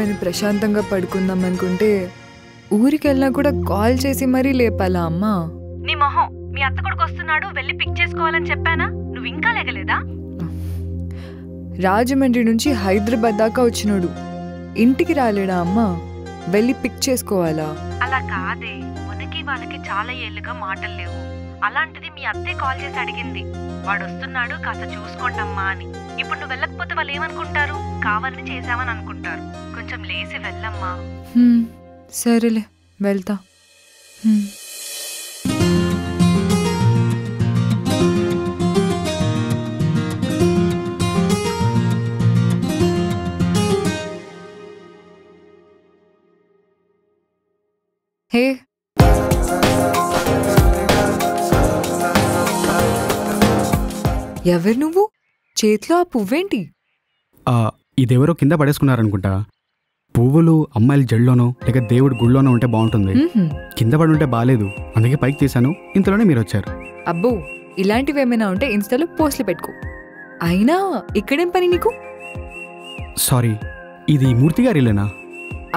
పడుకోగానే ప్రశాంతంగా పడుకుందాం అనుకుంటే ఊరికి వెళ్ళినా కూడా కాల్ చేసి మరీ లేపాలా అమ్మా? నీ మొహం, మీ అత్త కొడుకు వస్తున్నాడు, వెళ్ళి పిక్ చేసుకోవాలని చెప్పానా? నువ్వు ఇంకా లేగలేదా? రాజమండ్రి నుంచి హైదరాబాద్ దాకా వచ్చినాడు, ఇంటికి రాలేడా అమ్మా? వెళ్ళి పిక్ చేసుకోవాలా? అలా కాదే, మనకి వాళ్ళకి చాలా ఏళ్ళుగా మాటలు లేవు. అలాంటిది మీ అత్తే కాల్ చేసి అడిగింది, వాడు వస్తున్నాడు కాస్త చూసుకోండమ్మా అని. ఇప్పుడు నువ్వు వెళ్ళకపోతే వాళ్ళు ఏమనుకుంటారు? కావాలని చేసామని అనుకుంటారు. కొంచెం లేసి వెళ్ళమ్మా. సరేలే, వెళ్తా. హే, ఎవరు నువ్వు? చేతిలో ఆ పువ్వేంటి? ఇదెవరో కింద పడేసుకున్నారనుకుంటా. పువ్వులు అమ్మాయిల జడ్లోనో లేక దేవుడి గుళ్ళోనో ఉంటే బాగుంటుంది. కింద పడి ఉంటే బాగాలేదు, అందుకే పైకి తీశాను. ఇంతలోనే మీరు వచ్చారు. అబ్బో, ఇలాంటివి ఏమైనా ఉంటే ఇన్స్టాలో పోస్టులు పెట్టుకో. అయినా ఇక్కడేం పని నీకు? సారీ, ఇది మూర్తి గారిలేనా?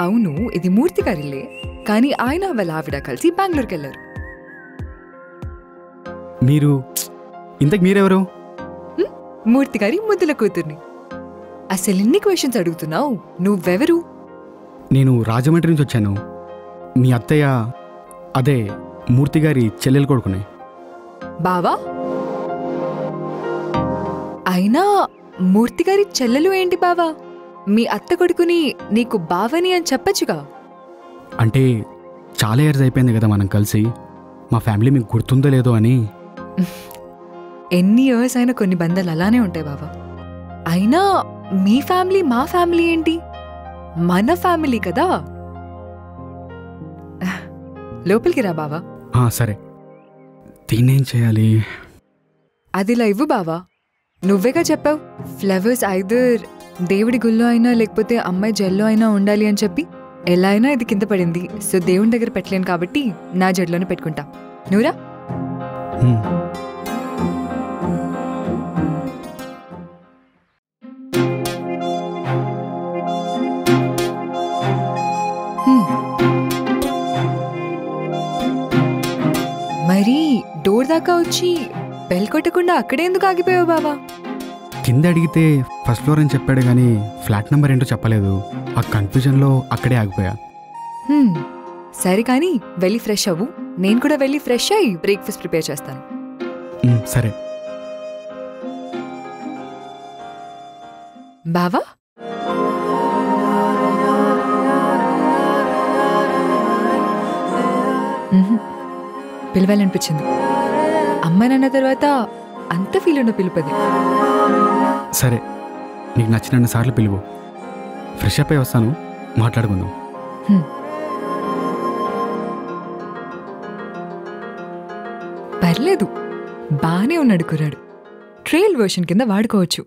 అవును, ఇది మూర్తి గారిలే. కానీ ఆయన వాళ్ళ ఆవిడ కలిసి బెంగళూరుకి వెళ్ళారు. మీరు ఇంతకు మీరెవరు? మూర్తి గారి ముద్దుల కూతుర్ని. అసలు ఎన్ని క్వశ్చన్స్ అడుగుతున్నావు? నువ్వెవరు? నేను రాజమండ్రి నుంచి వచ్చాను. మీ అత్తయ్య, అదే మూర్తి గారి చెల్లెలు కొడుకునే. బావా? అయినా మూర్తి గారి చెల్లెలు ఏంటి బావా? మీ అత్త కొడుకుని నీకు బావని అని చెప్పచ్చుగా. అంటే చాలా ఇయర్స్ అయిపోయింది కదా మనం కలిసి. మా ఫ్యామిలీ మీకు గుర్తుందో లేదో అని. ఎన్ని ఇయర్స్ అయినా కొన్ని బంధాలు అలానే ఉంటాయి బావా. అయినా మీ ఫ్యామిలీ మా ఫ్యామిలీ ఏంటి? మన ఫ్యామిలీ కదా. లోపలికి రా బావా. సరే, దీన్నేం చేయాలి? అదిలా ఇవ్వు బావా. నువ్వేగా చెప్పావు ఫ్లవర్స్ ఐదర్ దేవుడి గుళ్ళో అయినా లేకపోతే అమ్మాయి జల్లో అయినా ఉండాలి అని చెప్పి. ఎలా అయినా ఇది కింద పడింది, సో దేవుని దగ్గర పెట్టలేను కాబట్టి నా జడ్లోనే పెట్టుకుంటా. నువ్వురా. మరి డోర్ దాకా వచ్చి బెల్ కొట్టకుండా అక్కడే ఎందుకు ఆగిపోయావు బావా? కింద అడిగితే ఫస్ట్ ఫ్లోర్ అని చెప్పాడు కానీ ఫ్లాట్ నెంబర్ ఏంటో చెప్పలేదు. ఆ కన్ఫ్యూజన్లో అక్కడే ఆగిపోయా. సరే కానీ వెళ్ళి ఫ్రెష్ అవ్వు. నేను కూడా వెళ్ళి ఫ్రెష్ అయ్యి బ్రేక్ఫాస్ట్ ప్రిపేర్ చేస్తాను. సరే బావా. పిలవాలనిపించింది. అమ్మాయినన్న తర్వాత అంత ఫీల్ ఉన్న పిలుపది. సరే, నీకు నచ్చినన్ని సార్లు పిలువు. ఫ్రెష్ అప్ అయి వస్తాను, మాట్లాడుకుందాం. పర్లేదు, బానే ఉన్నాడు కుర్రాడు. ట్రయల్ వర్షన్ కింద వాడుకోవచ్చు.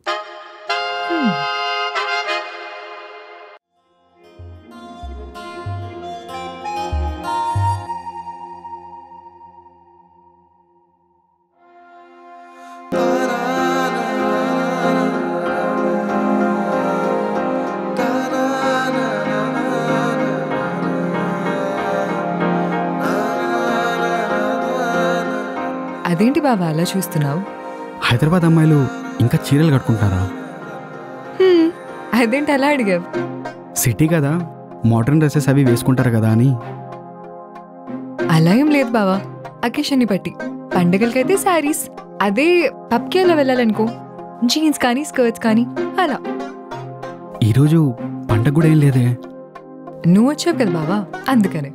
అదేంటి బాబా అలా చూస్తున్నావు? హైదరాబాద్ అమ్మాయిలు ఇంకా చీరలు కట్టుకుంటారా? అదేంటి అలా అడిగావు? సిటీ కదా, మోడర్న్ డ్రెస్సెస్ అవి వేసుకుంటారు కదా అని. అలా ఏం లేదు బావా, అకేషన్ని బట్టి. పండగలకైతే శారీస్, అదే పబ్కి అలా వెళ్ళాలనుకో జీన్స్ కానీ స్కర్ట్స్ కానీ అలా. ఈరోజు పండగ కూడా ఏం లేదే. నువ్వు వచ్చావు కదా బావా, అందుకనే.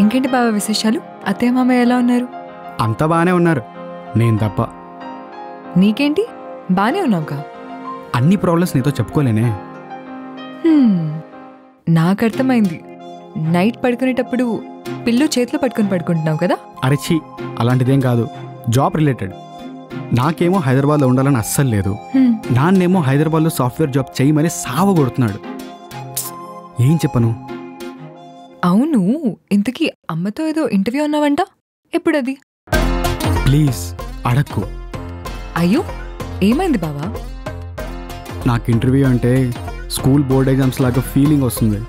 ఇంకేంటి బావ విశేషాలు? అత్తయ్య మామయ్య ఎలా ఉన్నారు? అంతా బాగానే ఉన్నారు, నేను తప్ప. నీకేంటి, బానే ఉన్నావుగా? అన్ని ప్రాబ్లమ్స్ నీతో చెప్పుకోలేనే. నాకు అర్థమైంది. నైట్ పడుకునేటప్పుడు పిల్లు చేతిలో పట్టుకుని పడుకుంటున్నావు కదా? అరెచి, అలాంటిదేం కాదు, జాబ్ రిలేటెడ్. నాకేమో హైదరాబాద్లో ఉండాలని అస్సలు లేదు. నాన్నేమో హైదరాబాద్లో సాఫ్ట్వేర్ జాబ్ చేయమని సావ కొడుతున్నాడు. ఏం చెప్పను, అవును, ఇంతకీ అమ్మతో ఏదో ఇంటర్వ్యూ అన్నావంట, ఎప్పుడది? ప్లీజ్ అడక్కు. అయ్యో, ఏమైంది బావా? నాకు ఇంటర్వ్యూ అంటే స్కూల్ బోర్డ్ ఎగ్జామ్స్ లాగా ఫీలింగ్ వస్తుంది.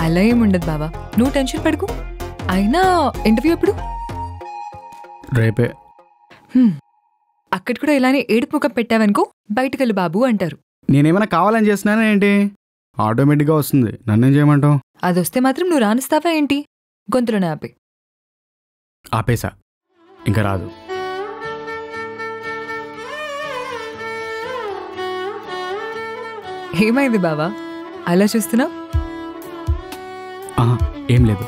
అలా ఏముండదు బావా, నువ్వు టెన్షన్ పడుకు. అయినా ఇంటర్వ్యూ ఎప్పుడు? రేపే. అక్కడ కూడా ఇలానే ఏడుపు ముఖం పెట్టావనుకో బయటకెళ్ళు బాబు అంటారు. నేనేమైనా కావాలని చేస్తున్నానా ఏంటి? ఆటోమేటిక్గా వస్తుంది, నన్నేం చేయమంటావు? అదొస్తే మాత్రం నువ్వు రానిస్తావా ఏంటి? గొంతులోనే ఆపే. ఆపేసా, ఇంకా రాదు. ఏమైంది బావా అలా చూస్తున్నావు? ఏం లేదు.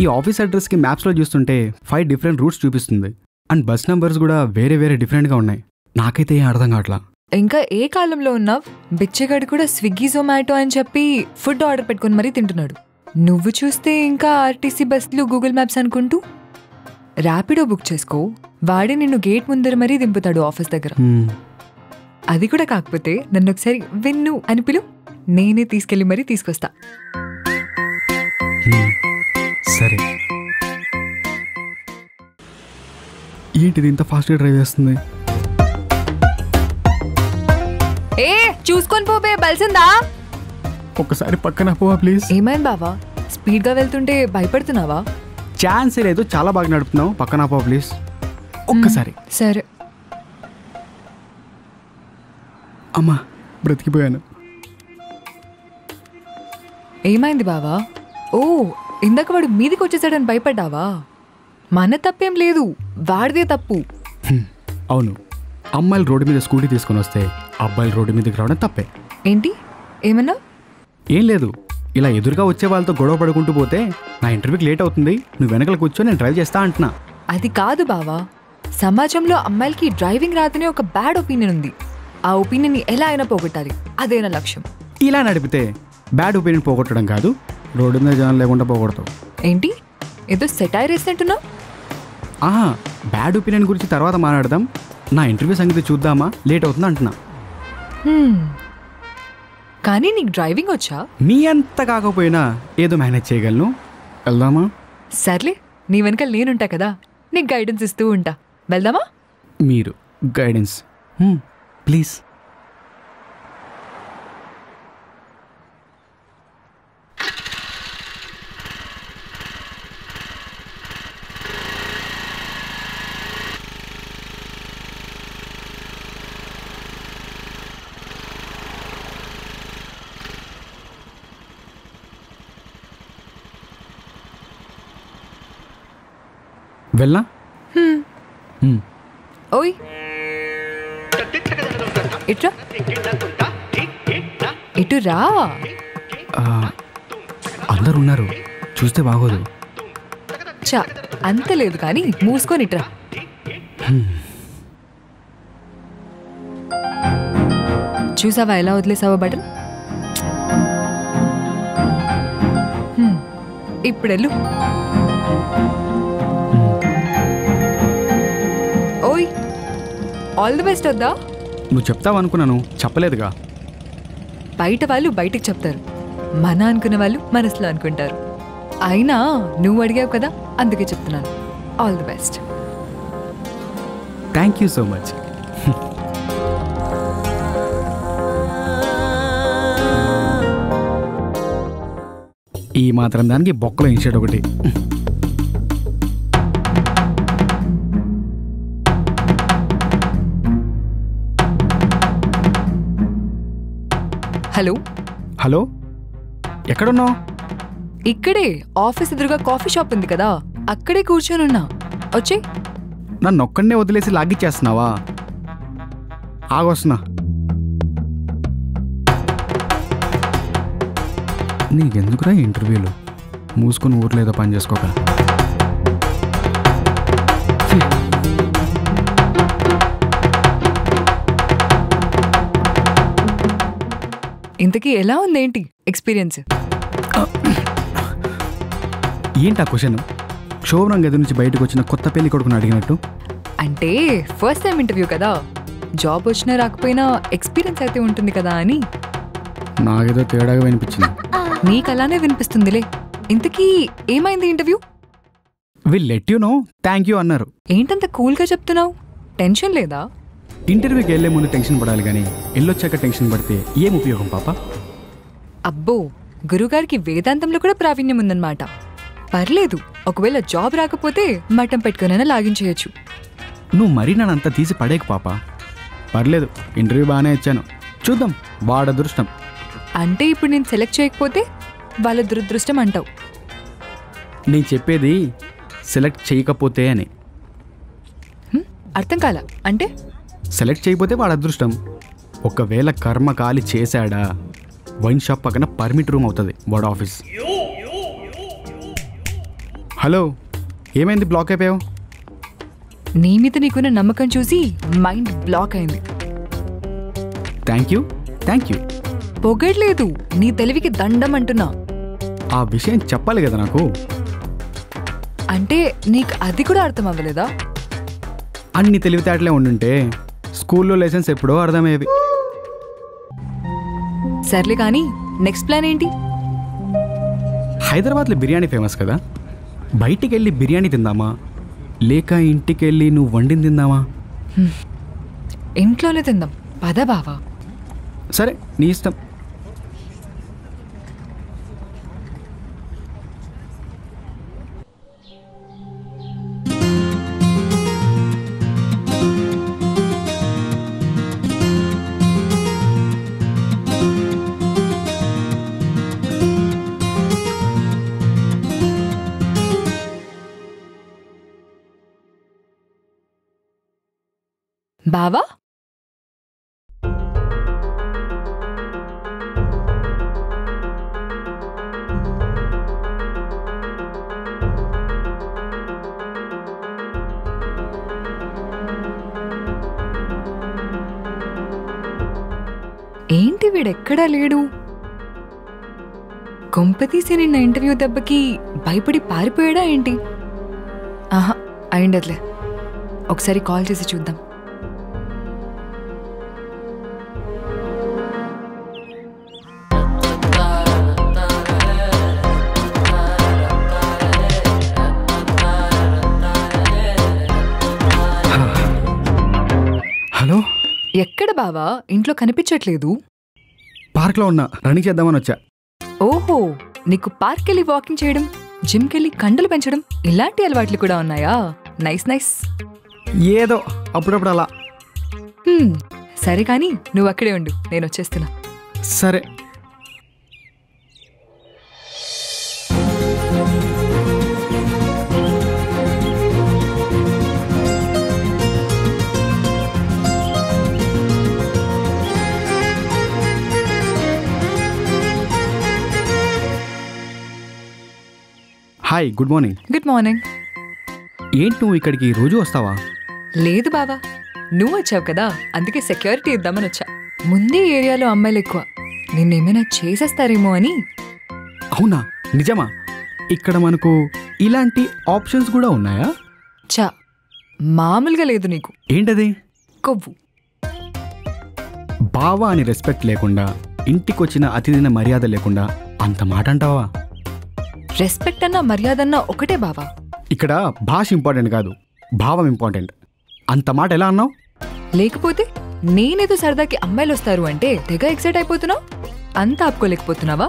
ఈ ఆఫీస్ అడ్రస్కి మ్యాప్స్లో చూస్తుంటే 5 డిఫరెంట్ రూట్స్ చూపిస్తుంది. అండ్ బస్ నెంబర్స్ కూడా వేరే వేరే డిఫరెంట్గా ఉన్నాయి. నాకైతే ఏం అర్థం కావట్లా. ఇంకా ఏ కాలంలో ఉన్నావు? బిచ్చగాడు కూడా స్విగ్గీ జొమాటో అని చెప్పి ఫుడ్ ఆర్డర్ పెట్టుకుని మరీ తింటున్నాడు. నువ్వు చూస్తే ఇంకా ఆర్టీసీ బస్సులు గూగుల్ మ్యాప్స్ అనుకుంటూ ర్యాపిడో బుక్ చేసుకో, వాడే నిన్ను గేట్ ముందర మరీ దింపుతాడు ఆఫీస్ దగ్గర. అది కూడా కాకపోతే నన్ను ఒకసారి విన్ను అని పిలు, నేనే తీసుకెళ్లి మరీ తీసుకొస్తా. సరే. ఏంటిది ఇంత ఫాస్ట్గా డ్రైవ్ చేస్తుంది? ఏ చూసుకొని పోబే, బలిసిందా? ఒక్కసారి పక్కన పోవా ప్లీజ్. ఏమైంది బావా, స్పీడ్ గా వెళ్తుంటే భయపడుతున్నావా? ఛాన్స్ లేదు, చాలా బాగా నడుపుతున్నావు. పక్కన పోవా ప్లీజ్ ఒక్కసారి. సరే. అమ్మా, బ్రతికిపోయాను. ఏమైంది బావా? ఓ, ఇందాక వాడు మీదికి వచ్చేసాడని భయపడ్డావా? మన తప్పేం లేదు, వాడిదే తప్పు. అవును, అమ్మాయిలు రోడ్డు మీద స్కూటీ తీసుకుని వస్తే అబ్బాయిలు రోడ్డు మీదకి రావడం తప్పే. ఏంటి ఏమన్నా? ఏం లేదు, ఇలా ఎదురుగా వచ్చే వాళ్ళతో గొడవ పడుకుంటూ పోతే నా ఇంటర్వ్యూకి లేట్ అవుతుంది, నువ్వు వెనకల కూర్చొని నేను డ్రైవ్ చేస్తా అంటున్నా. అది కాదు బావా, సమాజంలో అమ్మాయిలకి డ్రైవింగ్ రాదనే ఒక బ్యాడ్ ఒపీనియన్ ఉంది. ఆ ఒపీనియన్ని ఎలా అయినా పోగొట్టాలి, అదే నా లక్ష్యం. ఇలా నడిపితే బ్యాడ్ ఒపీనియన్ పోగొట్టడం కాదు, రోడ్డు మీద జనం లేకుండా పోగొడతావు. ఏంటి ఏదో సెటైర్ వేసినట్టున్నా? బ్యాడ్ ఒపీనియన్ గురించి తర్వాత మాట్లాడదాం. నా ఇంటర్వ్యూ సంగతి చూద్దామా, లేట్ అవుతుంది అంటున్నా. కానీ నీకు డ్రైవింగ్ వచ్చా? మీ అంత కాకపోయినా ఏదో మేనేజ్ చేయగలను. వెళ్దామా? సర్లే, నీ వెనకాల నేనుంటా కదా, నీకు గైడెన్స్ ఇస్తూ ఉంటా. వెళ్దామా? మీరు గైడెన్స్ ప్లీజ్. వెళ్ళా? ఓయ్ ఇట్రా, ఇటు రా. అందరు ఉన్నారు, చూస్తే బాగోదు. చా, అంత లేదు కానీ మూసుకొని ఇట్రా. చూసావా ఎలా వదిలేసావా బటన్? ఇప్పుడెళ్ళు. ఓయ్, ఆల్ ది బెస్ట్ వద్దా? నువ్వు చెప్తావనుకున్నాను, చెప్పలేదుగా. బయట వాళ్ళు బయటకు చెప్తారు, మన అనుకున్న వాళ్ళు మనసులో అనుకుంటారు. అయినా నువ్వు అడిగావు కదా, అందుకే చెప్తున్నాను. All the best. Thank you so much. ఈ మాత్రం దానికి బొక్కలో ఇన్షర్ట్ ఒకటి. హలో హలో, ఎక్కడున్నావు? ఇక్కడే ఆఫీస్ ఎదురుగా కాఫీ షాప్ ఉంది కదా, అక్కడే కూర్చొనున్నా. వచ్చే. నన్ను ఒక్కడనే వదిలేసి లాగిచ్చేస్తున్నావా? ఆగొస్తున్నా. నీకెందుకురా ఇంటర్వ్యూలు? మూసుకొని ఊర్లో ఏదో పని చేసుకోక. ఇంతకీ ఎలా ఉందేంటి ఎక్స్పీరియన్స్? ఏంటి ఆ క్వశ్చన్? క్షోభనం గది నుంచి బయటకు వచ్చిన కొత్త పెళ్లి కొడుకుని అడిగినట్టు. అంటే ఫస్ట్ టైం ఇంటర్వ్యూ కదా, జాబ్ వచ్చినా రాకపోయినా ఎక్స్పీరియన్స్ అయితే ఉంటుంది కదా అని. నాకేదో తేడాగా వినిపించింది. నీకు అలానే వినిపిస్తుందిలే. ఇంతకీ ఏమైంది interview? Will let you know, thank you అన్నారు. ఏంటంత కూల్గా చెప్తున్నావు? టెన్షన్ లేదా? ఇంటర్వ్యూకి వెళ్లే ముందు టెన్షన్ పడాలి కానీ వెళ్ళొచ్చాక టెన్షన్ పడితే ఏం ఉపయోగం పాప? అబ్బో, గురుగారికి వేదాంతంలో కూడా ప్రావీణ్యం ఉందన్నమాట. పర్లేదు, ఒకవేళ జాబ్ రాకపోతే మఠం పెట్టుకునైనా లాగించేయచ్చు. నువ్వు మరీ నన్నంతా తీసి పడేకు పాప. పర్లేదు, ఇంటర్వ్యూ బాగానే ఇచ్చాను, చూద్దాం వాడు అదృష్టం. అంటే ఇప్పుడు నేను సెలెక్ట్ చేయకపోతే వాళ్ళ దురదృష్టం అంటావు? నేను చెప్పేది సెలెక్ట్ చేయకపోతే అని. అర్థం కాల. అంటే సెలెక్ట్ చేయకపోతే వాడు అదృష్టం. ఒకవేళ కర్మ కాలి చేశాడా, వైన్ షాప్ పక్కన పర్మిట్ రూమ్ అవుతుంది వాడు ఆఫీస్. హలో, ఏమైంది బ్లాక్ అయిపోయావు? నీ మీద నీకున్న నమ్మకం చూసి మైండ్ బ్లాక్ అయింది. Thank you thank you. పొగడ్లేదు, నీ తెలివికి దండం అంటున్నా. ఆ విషయం చెప్పాలి కదా నాకు. అంటే నీకు అది కూడా అర్థం అవ్వలేదా? అన్ని తెలివితేటలే ఉండుంటే స్కూల్లో లెసన్స్ ఎప్పుడో అర్థమయ్యేవి. సర్లే కానీ నెక్స్ట్ ప్లాన్ ఏంటి? హైదరాబాద్లో బిర్యానీ ఫేమస్ కదా, బయటికి వెళ్ళి బిర్యానీ తిందామా లేక ఇంటికి వెళ్ళి నువ్వు వండింది తిందామా? ఇంట్లోనే తిందాం పద బావా. సరే నీ ఇష్టం. బావా, ఏంటి వీడెక్కడా లేడు? కొంపతీసి నిన్న ఇంటర్వ్యూ దెబ్బకి భయపడి పారిపోయాడా ఏంటి? ఆహా, అయిండదులే. ఒకసారి కాల్ చేసి చూద్దాం. హలో, ఎక్కడ బావా? ఇంట్లో కనిపించట్లేదు. పార్క్లో ఉన్నా, రన్నింగ్ చేద్దామని వచ్చా. ఓహో, నీకు పార్క్ వెళ్ళి వాకింగ్ చేయడం, జిమ్కి వెళ్ళి కండలు పెంచడం ఇలాంటి అలవాట్లు కూడా ఉన్నాయా? Nice nice. ఏదో అప్పుడప్పుడు అలా. సరే కానీ నువ్వు అక్కడే ఉండు, నేను వచ్చేస్తున్నా. సరే. Hi, good morning. Good morning. ఏంటి నువ్వు ఇక్కడికి రోజు వస్తావా? లేదు బావా, నువ్వు వచ్చావు కదా, అందుకే సెక్యూరిటీ ఇద్దామని వచ్చా. ముందే ఏరియాలో అమ్మాయిలు ఎక్కువ, నిన్నేమైనా చేసేస్తారేమో అని. అవునా, నిజమా? ఇక్కడ మనకు ఇలాంటి ఆప్షన్స్ కూడా ఉన్నాయా? చా, మామూలుగా లేదు నీకు. ఏంటది? కొవ్వు. బావా అని రెస్పెక్ట్ లేకుండా, ఇంటికొచ్చిన అతిథిన మర్యాద లేకుండా అంత మాట అంటావా? రెస్పెక్ట్ అన్నా మర్యాదన్నా ఒకటే బావా. ఇక్కడ భాష ఇంపార్టెంట్ కాదు, భావం ఇంపార్టెంట్. అంత మాట ఎలా అన్నావు? లేకపోతే నేనేదో సరదాకి అమ్మాయిలు వస్తారు అంటే తెగ ఎక్సైట్ అయిపోతున్నావు. అంతా ఆపుకోలేకపోతున్నావా?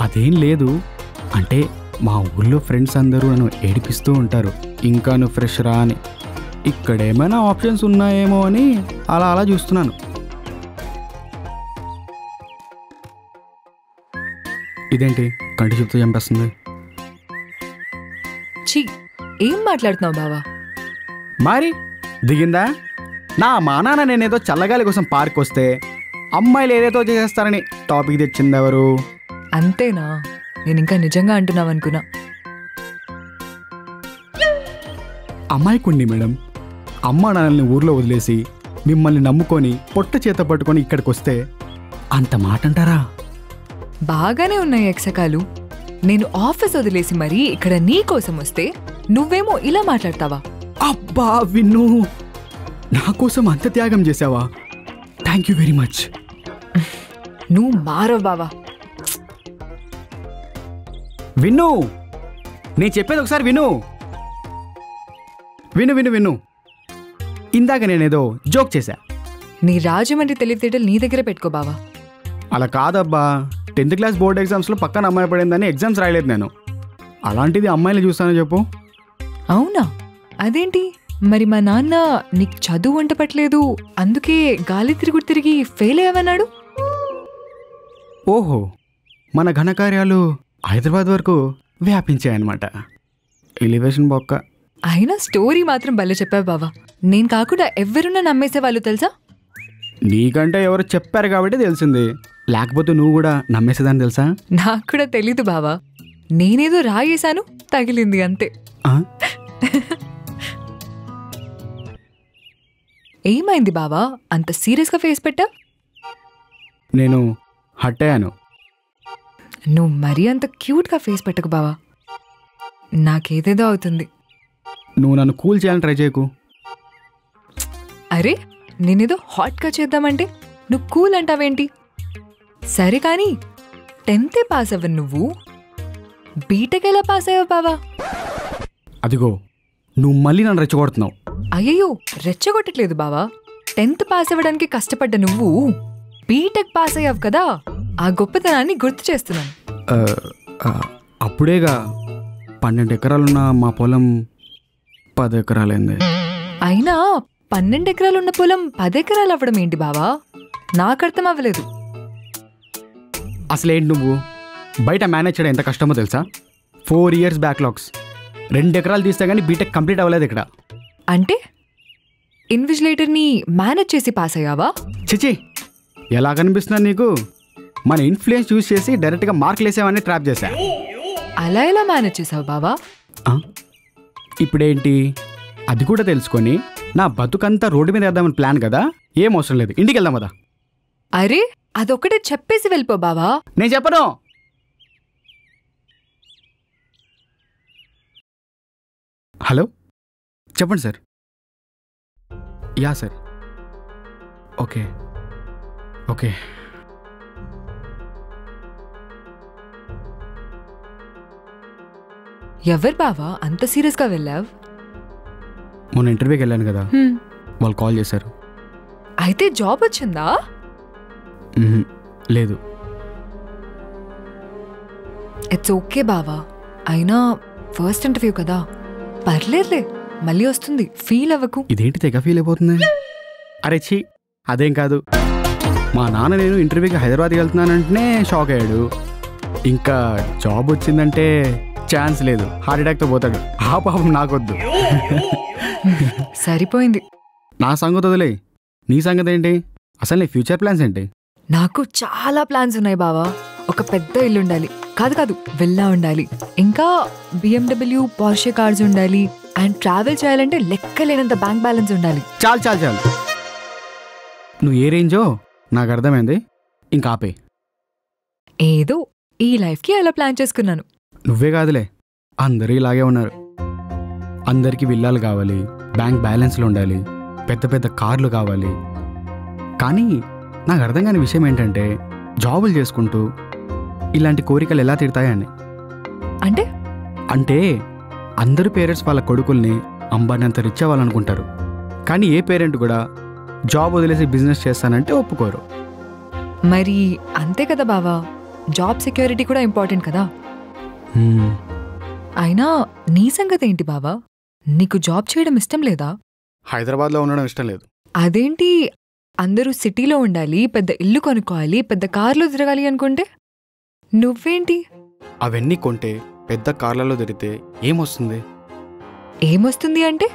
అదేం లేదు, అంటే మా ఊళ్ళో ఫ్రెండ్స్ అందరూ నన్ను ఏడిపిస్తూ ఉంటారు, ఇంకా నువ్వు ఫ్రెష్ రా అని. ఇక్కడ ఏమైనా ఆప్షన్స్ ఉన్నాయేమో అని అలా అలా చూస్తున్నాను. ఇదేంటి కంటి చెప్తూ చంపేస్తుంది? ఛీ, ఏం మాట్లాడుతున్నావు బావా? మరి దిగిందా? నా మా నాన్న నేనేదో చల్లగాలి కోసం పార్క్ వస్తే అమ్మాయిలు ఏదేదో చేసేస్తారని టాపిక్ తెచ్చిందెవరు? అంతేనా? నేను ఇంకా నిజంగా అంటున్నావు అనుకున్నా. అమ్మాయికుండి మేడం, అమ్మా నాన్నల్ని ఊర్లో వదిలేసి మిమ్మల్ని నమ్ముకొని పొట్ట చేత పట్టుకొని ఇక్కడికి వస్తే అంత మాట అంటారా? బాగానే ఉన్నాయి ఎక్సకాలు. నేను ఆఫీస్ వదిలేసి మరీ ఇక్కడ నీ కోసం వస్తే నువ్వేమో ఇలా మాట్లాడతావా? అబ్బా విన్ను, నా కోసం అంత త్యాగం చేసావా? Thank you very much. నువ్వు మారవ్ బావా. విను, నేను చెప్పేది ఒకసారి విను. విను విను విను ఇందాక నేనేదో జోక్ చేశా. నీ రాజమండ్రి తెలివితేటలు నీ దగ్గర పెట్టుకో బావా. అలా కాదబ్బా, 10th క్లాస్ బోర్డ్ ఎగ్జామ్స్లో పక్కన అమ్మాయి పడిందని ఎగ్జామ్స్ రాయలేదు నేను. అలాంటిది అమ్మాయిలు చూస్తానని చెప్పు. అవునా? అదేంటి మరి మా నాన్న నీకు చదువు వంట పట్టలేదు అందుకే గాలి తిరిగి ఫెయిల్ అయ్యావన్నాడు. ఓహో, మన ఘనకార్యాలు హైదరాబాద్ వరకు వ్యాపించాయన్నమాట. ఎలివేషన్ బొక్క. అయినా స్టోరీ మాత్రం భలే చెప్పావు బావా. నేను కాకుండా ఎవరున్నా నమ్మేసేవాళ్ళు తెలుసా? నీకంటే ఎవరు చెప్పారు కాబట్టి తెలిసింది, లేకపోతే నువ్వు కూడా నమ్మేసేదాన్ని తెలుసా? నాకు కూడా తెలీదు బావా. నేనేదో రాయేశాను, తగిలింది అంతే. ఏమైంది బావా అంత సీరియస్గా ఫేస్ పెట్టా? నేను హట్ అయ్యాను. నువ్వు మరీ అంత క్యూట్గా ఫేస్ పెట్టకు బావా, నాకేదేదో అవుతుంది. నువ్వు నన్ను కూల్ చేయాలని ట్రై చేయకు. అరే నేనేదో హాట్గా చేద్దామంటే నువ్వు కూల్ అంటావేంటి? సరే కానీ 10th పాస్ అవ్వను నువ్వు, బీటెక్ ఎలా పాస్ అయ్యావు బావా? అదిగో నువ్వు మళ్ళీ నన్ను రెచ్చగొడుతున్నావు. అయ్యయ్యో రెచ్చగొట్టట్లేదు బావా. 10th పాస్ అవ్వడానికి కష్టపడ్డ నువ్వు బీటెక్ పాస్ అయ్యావు కదా, ఆ గొప్పతనాన్ని గుర్తు చేస్తున్నాను. అప్పుడేగా 12 ఎకరాలున్న మా పొలం 10 ఎకరాలైంది. అయినా 12 ఎకరాలున్న పొలం 10 ఎకరాలు అవ్వడం ఏంటి బావా? నాకు అర్థం అవ్వలేదు. అసలేంటి నువ్వు బయట మేనేజ్ చేయడం ఎంత కష్టమో తెలుసా? 4 years బ్యాక్లాగ్స్, 2 ఎకరాలు తీస్తే కానీ బీటెక్ కంప్లీట్ అవ్వలేదు ఇక్కడ. అంటే ఇన్విజిలేటర్ని మేనేజ్ చేసి పాస్ అయ్యావా? చిచి, ఎలా కనిపిస్తున్నా నీకు? మన ఇన్ఫ్లుయెన్స్ యూజ్ చేసి డైరెక్ట్గా మార్కులు వేసామని ట్రాప్ చేశా. అలా ఎలా మేనేజ్ చేసావు బావా? ఇప్పుడేంటి అది కూడా తెలుసుకొని నా బతుకంతా రోడ్డు మీద వేద్దామని ప్లాన్ కదా? ఏం అవసరం లేదు, ఇంటికి వెళ్దాం కదా. అరే అదొక్కటే చెప్పేసి వెళ్ళిపో బావా. నేను చెప్పను. హలో చెప్పండి sir. Yeah sir. Okay okay. ఎవరు బావా అంత సీరియస్గా వెళ్ళావు? మొన్న ఇంటర్వ్యూకి వెళ్ళాను కదా, వాళ్ళు కాల్ చేశారు. అయితే జాబ్ వచ్చిందా? లేదు. ఇట్స్ ఓకే బావా, అయినా ఫస్ట్ ఇంటర్వ్యూ కదా, పర్లేదులే మళ్ళీ వస్తుంది, ఫీల్ అవ్వకు. ఇదేంటి తెగ ఫీల్ అయిపోతుంది? అరే ఛీ, అదేం కాదు. మా నాన్న నేను ఇంటర్వ్యూకి హైదరాబాద్కి వెళ్తున్నానంటేనే షాక్ అయ్యాడు. ఇంకా జాబ్ వచ్చిందంటే ఛాన్స్ లేదు, హార్ట్ అటాక్తో పోతాడు. ఆ పాపం నాకొద్దు. సరిపోయింది. నా సంగతి వదిలే, నీ సంగతి ఏంటి? అసలు నీ ఫ్యూచర్ ప్లాన్స్ ఏంటి? నాకు చాలా ప్లాన్స్ ఉన్నాయి బావా. ఒక పెద్ద ఇల్లు ఉండాలి, కాదు విల్లా ఉండాలి, ఇంకా BMW పోర్షే కార్స్ ఉండాలి, అండ్ ట్రావెల్ చేయాలంటే లెక్కలేనంత బ్యాంక్ బ్యాలెన్స్ ఉండాలి. చాలు చాలు చాలు, నువ్వు ఏ రేంజో నాకు అర్థమైంది, ఇంకా ఆపే. ఏదో ఈ లైఫ్కి అలా ప్లాన్ చేసుకున్నాను. నువ్వే కాదులే, అందరూ ఇలాగే ఉన్నారు. అందరికీ విల్లాలు కావాలి, బ్యాంక్ బ్యాలెన్స్లు ఉండాలి, పెద్ద పెద్ద కార్లు కావాలి. కానీ నాకు అర్థం కాని విషయం ఏంటంటే జాబులు చేసుకుంటూ ఇలాంటి కోరికలు ఎలా తీరుతాయని. అంటే అంటే అందరూ పేరెంట్స్ వాళ్ళ కొడుకుల్ని అంబానంత రిచ్ అవ్వాలనుకుంటారు, కానీ ఏ పేరెంట్ కూడా జాబ్ వదిలేసి బిజినెస్ చేస్తానంటే ఒప్పుకోరు. మరి అంతే కదా బావా, జాబ్ సెక్యూరిటీ కూడా ఇంపార్టెంట్ కదా. అయినా నీ సంగతి ఏంటి బావా? నీకు జాబ్ చేయడం ఇష్టం లేదా? హైదరాబాద్లో ఉండడం ఇష్టం లేదు. అదేంటి, అందరూ సిటీలో ఉండాలి, పెద్ద ఇల్లు కొనుక్కోవాలి, పెద్ద కార్లో తిరగాలి అనుకుంటే నువ్వేంటి? అవన్నీ కొంటే పెద్ద కార్లలో తిరిగితే ఏమొస్తుంది? ఏమొస్తుంది అంటే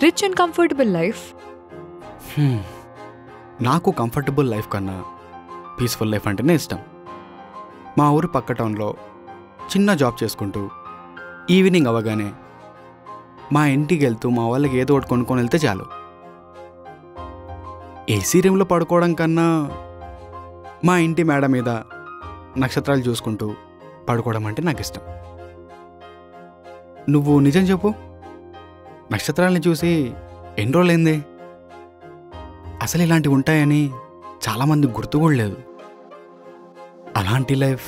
రిచ్ అండ్ కంఫర్టబుల్ లైఫ్. నాకు కంఫర్టబుల్ లైఫ్ కన్నా పీస్ఫుల్ లైఫ్ అంటేనే ఇష్టం. మా ఊరు పక్క టౌన్లో చిన్న జాబ్ చేసుకుంటూ ఈవినింగ్ అవ్వగానే మా ఇంటికి వెళ్తూ మా వాళ్ళకి ఏదో ఒకటి కొనుక్కొని వెళ్తే చాలు. ఏసీ రూమ్లో పడుకోవడం కన్నా మా ఇంటి మేడ మీద నక్షత్రాలు చూసుకుంటూ పడుకోవడం అంటే నాకు ఇష్టం. నువ్వు నిజం చెప్పు, నక్షత్రాలని చూసి ఎన్ని రోజులైంది? అసలు ఇలాంటివి ఉంటాయని చాలామంది గుర్తు కూడా లేదు. అలాంటి లైఫ్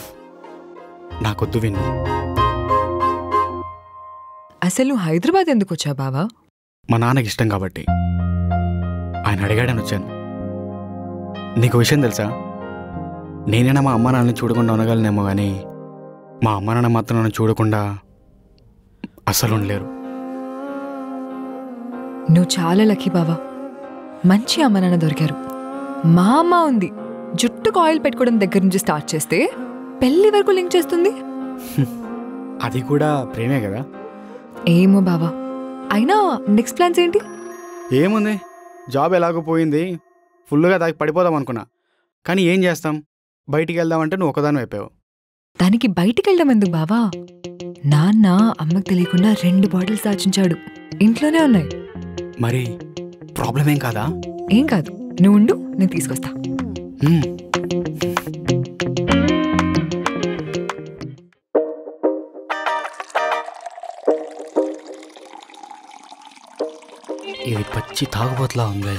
నాకొద్దు విను. అసలు నువ్వు హైదరాబాద్ ఎందుకు వచ్చావు బావా? మా నాన్నకి ఇష్టం కాబట్టి. ఆయన అడిగాడని వచ్చాను. నీకు విషయం తెలుసా, నేనైనా మా అమ్మ నాన్నని చూడకుండా ఉండగలనేమో కానీ మా అమ్మ నాన్న మాత్రం నన్ను చూడకుండా అసలు ఉండలేరు. నువ్వు చాలా లక్కీ బావా. మంచి అమ్మ నాన్న దొరికారు. మా అమ్మ ఉంది, జుట్టుకు ఆయిల్ పెట్టుకోవడం దగ్గర నుంచి స్టార్ట్ చేస్తే పెళ్లి వరకు లింక్ చేస్తుంది. అది కూడా ప్రేమే కదా. ఏమో బావా, అయినా నెక్స్ట్ ప్లాన్స్ ఏంటి? ఏముంది, జాబ్ ఎలాగో పోయింది, ఫుల్గా దాకి పడిపోదాం అనుకున్నా. కానీ ఏం చేస్తాం, బయటికి వెళ్దామంటే నువ్వు ఒకదాని అయిపోయావు. దానికి బయటికి వెళ్ళడం ఎందుకు బావా? నాన్న అమ్మకు తెలియకుండా 2 బాటిల్స్ దాచించాడు, ఇంట్లోనే ఉన్నాయి. మరి ప్రాబ్లం ఏం కాదా? ఏం కాదు, నువ్వు ఉండు, నేను తీసుకొస్తా. ఇది పచ్చి తాగుబోతులా ఉంది.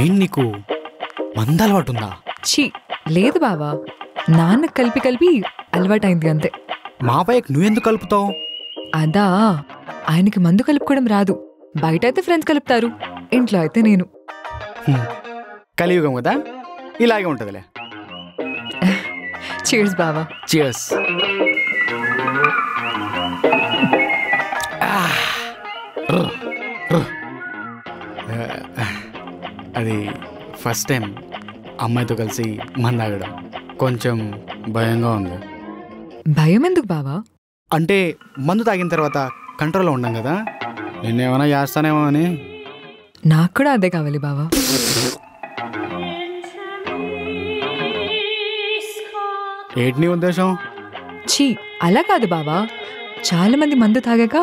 ఏం నీకు మంద అలవాటు ఉందా? ఛీ, లేదు బావా, నాన్న కలిపి కలిపి అలవాటైంది అంతే. మా పైకి నువ్వెందుకు కలుపుతావు? అదా, ఆయనకి మందు కలుపుకోవడం రాదు. బయట అయితే ఫ్రెండ్స్ కలుపుతారు, ఇంట్లో అయితే నేను. కలియుగం కదా, ఇలాగే ఉంటుందిలే. చీర్స్ బావా. చియర్స్. అది ఫస్ట్ టైం అమ్మాయితో కలిసి మందాగడం కొంచెం భయంగా ఉంది. భయం ఎందుకు బావా? అంటే మందు తాగిన తర్వాత కంట్రోల్లో ఉండం కదా, నిన్నేమైనా చేస్తానేమో అని. నాకు కూడా అదే కావాలి బావా. ఏంటి నీ ఉద్దేశం? ఛీ, అలా కాదు బావా, చాలా మంది మందు తాగాక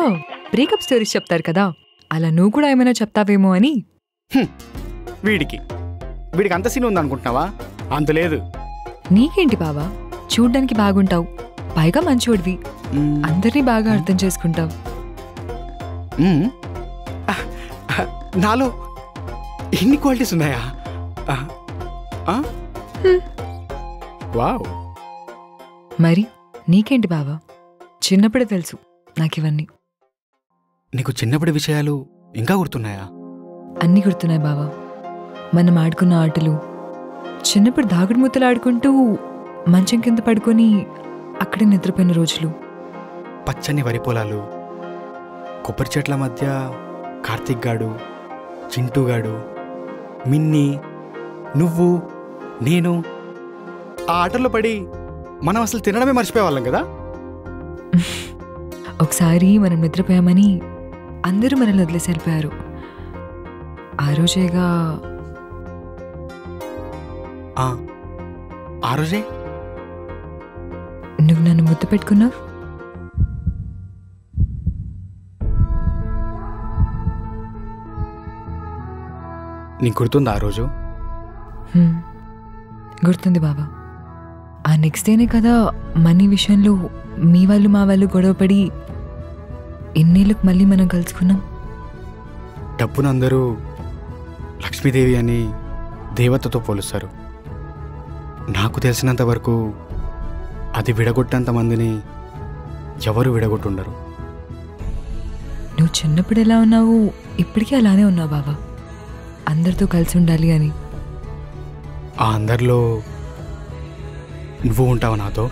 బ్రేకప్ స్టోరీస్ చెప్తారు కదా, అలా నువ్వు కూడా ఏమైనా చెప్తావేమో అని. వీడికి అంత సీన్ ఉంది అనుకుంటున్నావా? అంత లేదు. నీకేంటి బావా, చూడ్డానికి బాగుంటావు, పైగా మంచోడివి, అందరినీ బాగా అర్థం చేసుకుంటావు. నాలో ఎన్ని క్వాలిటీస్ ఉన్నాయా? వావ్. మరి నీకేంటి బావా, చిన్నప్పుడే తెలుసు నాకివన్నీ. నీకు చిన్నప్పటి విషయాలు ఇంకా గుర్తున్నాయా? అన్నీ గుర్తున్నాయి బావా. మనం ఆడుకున్న ఆటలు, చిన్నప్పుడు దాగుడు మూతలు ఆడుకుంటూ మంచం కింద పడుకొని అక్కడే నిద్రపోయిన రోజులు, పచ్చని వరి పొలాలు, కొబ్బరి చెట్ల మధ్య కార్తీక్ గాడు, చింటూ గాడు, మిన్ని, నువ్వు, నేను ఆ ఆటల్లో పడి మనం అసలు తినడమే మర్చిపోయేవాళ్ళం కదా. ఒకసారి మనం నిద్రపోయామని అందరూ మనల్ని వదిలేసి వెళ్ళిపోయారు. ఆ రోజేగా. ఆ రోజే నువ్వు నన్ను ముద్దు పెట్టుకున్నావు. నీకు గుర్తుందా ఆ రోజు? గుర్తుంది బావా. ఆ నెక్స్ట్ డేనే కదా మనీ విషయంలో మీ వాళ్ళు మా వాళ్ళు గొడవపడి ఎన్నేళ్ళకు మళ్ళీ మనం కలుసుకున్నాం. డబ్బును అందరూ లక్ష్మీదేవి అని దేవతతో పోలుస్తారు. నాకు తెలిసినంత వరకు అది విడగొట్టేంత మందిని ఎవరు విడగొట్టుండరు. నువ్వు చిన్నప్పుడు ఎలా ఉన్నావు, ఇప్పటికీ అలానే ఉన్నావు బావా, అందరితో కలిసి ఉండాలి అని. ఆ అందరిలో నువ్వు ఉంటావు నాతో.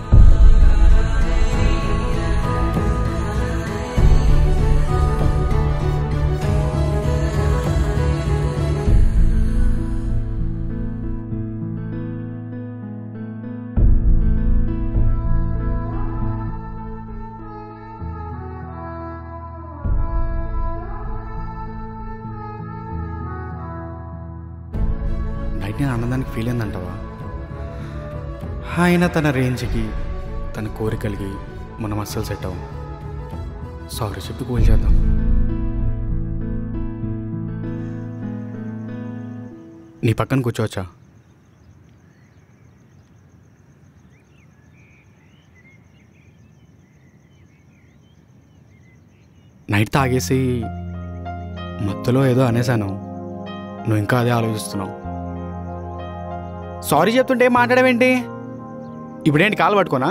నైట్ నేను ఆనందానికి ఫీల్ అయిందంటావా? ఆయన తన రేంజ్కి, తన కోరికలకి మనం అస్సలు సెట్ అవ్వం. సారీ చెప్పి కూల్ చేద్దాం. నీ పక్కన కూర్చోవచ్చా? నైట్ తాగేసి మత్తులో ఏదో అనేసాను, నువ్వు ఇంకా అదే ఆలోచిస్తున్నావు. సారీ చెప్తుంటే ఏం మాట్లాడవేంటి? ఇప్పుడేంటి కాలు పట్టుకోనా?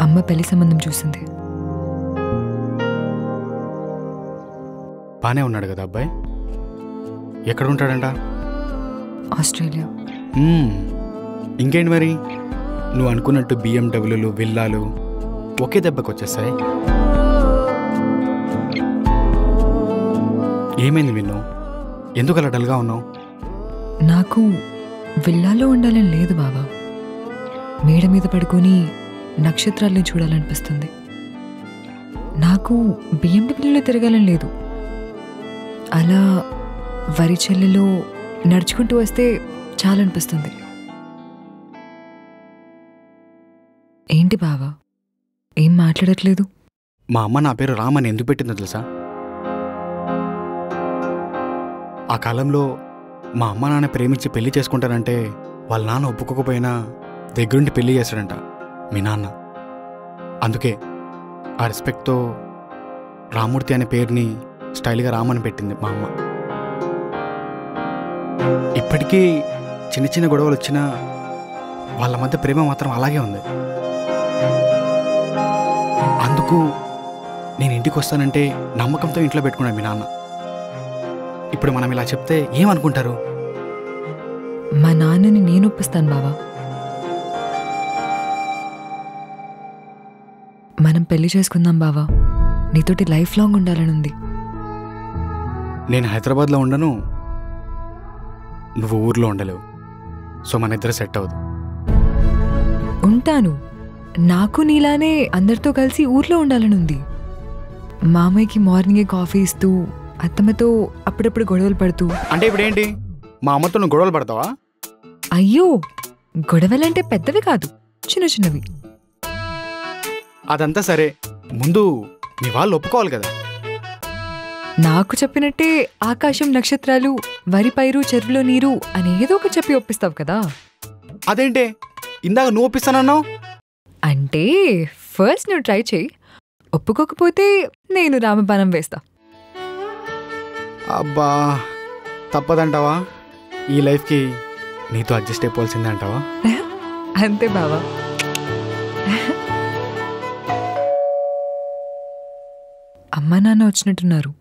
అమ్మ పెళ్లి సంబంధం చూసింది. బానే ఉన్నాడు కదా అబ్బాయి? ఎక్కడ ఉంటాడంట? ఆస్ట్రేలియా. ఇంకేంటి మరి, నువ్వు అనుకున్నట్టు బిఎండబ్ల్యూలు విల్లాలు ఒకే దెబ్బకి వచ్చేస్తాయి. ఏమైంది విన్ను? ఎందుకు అలా డల్గా ఉన్నావు? నాకు విల్లాలో ఉండాలని లేదు బావా. మేడ మీద పడుకొని నక్షత్రాల్ని చూడాలనిపిస్తుంది. నాకు బిఎండబ్ల్యూలో తిరగాలని లేదు. అలా వరి చెల్లెలో నడుచుకుంటూ వస్తే చాలనిపిస్తుంది. ఏంటి బావా, ఏం మాట్లాడట్లేదు? మా అమ్మ నా పేరు రామ్ అని ఎందుకు పెట్టిందో తెలుసా? ఆ కాలంలో మా అమ్మ నాన్న ప్రేమించి పెళ్లి చేసుకుంటారంటే వాళ్ళ నాన్న ఒప్పుకోకపోయినా దగ్గరుండి పెళ్లి చేశాడంట మీ నాన్న. అందుకే ఆ రెస్పెక్ట్తో రామూర్తి అనే పేరుని స్టైల్గా రామ్ అని పెట్టింది మా అమ్మ. ఇప్పటికీ చిన్న చిన్న గొడవలు వచ్చినా వాళ్ళ మధ్య ప్రేమ మాత్రం అలాగే ఉంది. అందుకు నేను ఇంటికి వస్తానంటే నమ్మకంతో ఇంట్లో పెట్టుకున్నాను మీ నాన్న. ఇప్పుడు మనం ఇలా చెప్తే ఏమనుకుంటారు? మా నాన్నని నేను ఒప్పిస్తాను బావా. మనం పెళ్లి చేసుకుందాం బావా. నీతోటి లైఫ్ లాంగ్ ఉండాలనుంది. నేను హైదరాబాద్లో ఉండను, నువ్వు ఊర్లో ఉండలేవు. సో మన ఇద్దరు సెట్ అవ్వదు. ఉంటాను. నాకు నీలానే అందరితో కలిసి ఊర్లో ఉండాలనుంది. మామయ్యకి మార్నింగే కాఫీ ఇస్తూ, అత్తమ్మతో అప్పుడప్పుడు గొడవలు పడుతూ. అంటే ఇప్పుడు ఏంటి, మా అమ్మతో నువ్వు గొడవలు పడతావా? అయ్యో, గొడవలంటే పెద్దవి కాదు, చిన్న చిన్నవి. అదంతా సరే, ముందు మీ వాళ్ళు ఒప్పుకోవాలి కదా. నాకు చెప్పినట్టే ఆకాశం, నక్షత్రాలు, వరి పైరు, చెరువులో నీరు అనేదో ఒకటి చెప్పి ఒప్పిస్తావు కదా. అదేంటే ఇందాక నువ్వు ఒప్పిస్తానన్నావు? అంటే ఫస్ట్ నువ్వు ట్రై చేయి. ఒప్పుకోకపోతే నేను రామబాణం వేస్తా. అబ్బా, తప్పదంటావా? ఈ లైఫ్కి నీతో అడ్జస్ట్ అయిపోవాల్సిందే అంటావా? అంతే బావా. అమ్మా నాన్న వచ్చినట్టున్నారు.